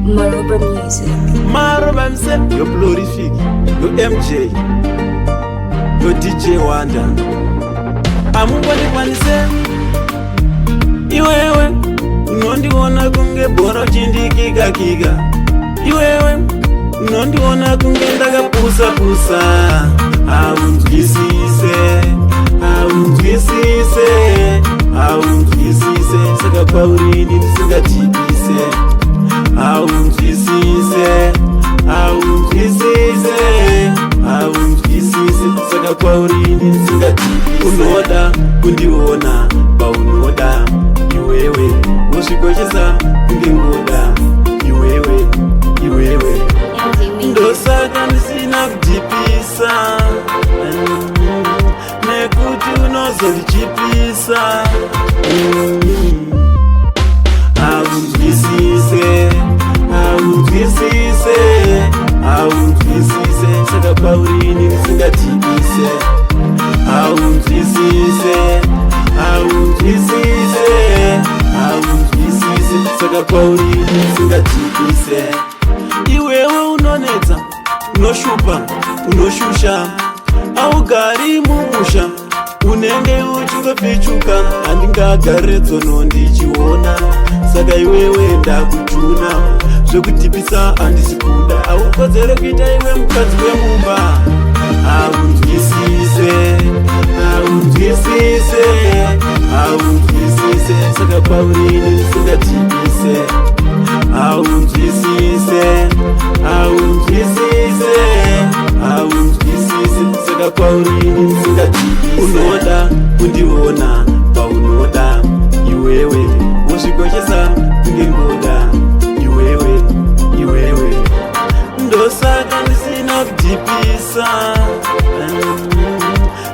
Maroba Music. Maroba Music. Yo Glorific, yo MJ, yo DJ Wanda. Amungwani kwanise iwewe unondiona kunge bora chindikika kika. Iwewe unondiona kunge ndakapusa pusa. Aunzwisise saka paurini ndisingatipise. Aunzwisise saka paurini ndisingatipise. Unoda kundiona paunoda iwewe, wosvikoshesa kunge ngoda iwewe ndosaka ndisina kudhipisa nekuti unozondichipisa. Aunzwisise saka paurini ndisingatipise. Aunzwisise saka paurini ndisingatipise. Iwewe unonetsa, unoshupa, unoshusha, augari mumusha, unenge uchingofichuka. Handingagare tsono ndichiona, saka iwewe ndakujuna. Zvekutipisa handisi kuda, aukodzere kuita iwe mukadzi wemumba. Aunzwisise saka paurini ndisingatipise. Aunzwisise saka paurini ndisingatipise. Unoda kundiona paunoda iwewe, wosvikoshesa kunge ngoda iwewe ndosaka ndisina kudhipisa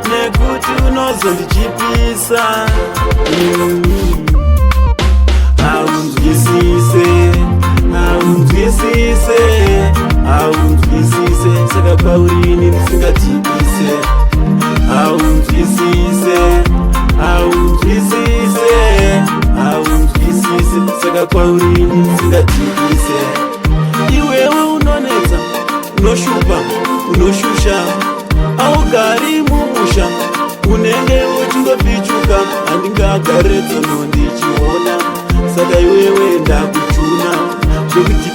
nekuti unozondichipisa. Aunzwisise saka paurini ndisingatipise. Aunzwisise saka paurini ndisingatipise. Iwewe unonetsa, unoshupa, unoshusha, augari mumusha, unenge uchingofichuka. Handingagare tsono ndichiona, saka iwewe ndakujuna. Zvekuti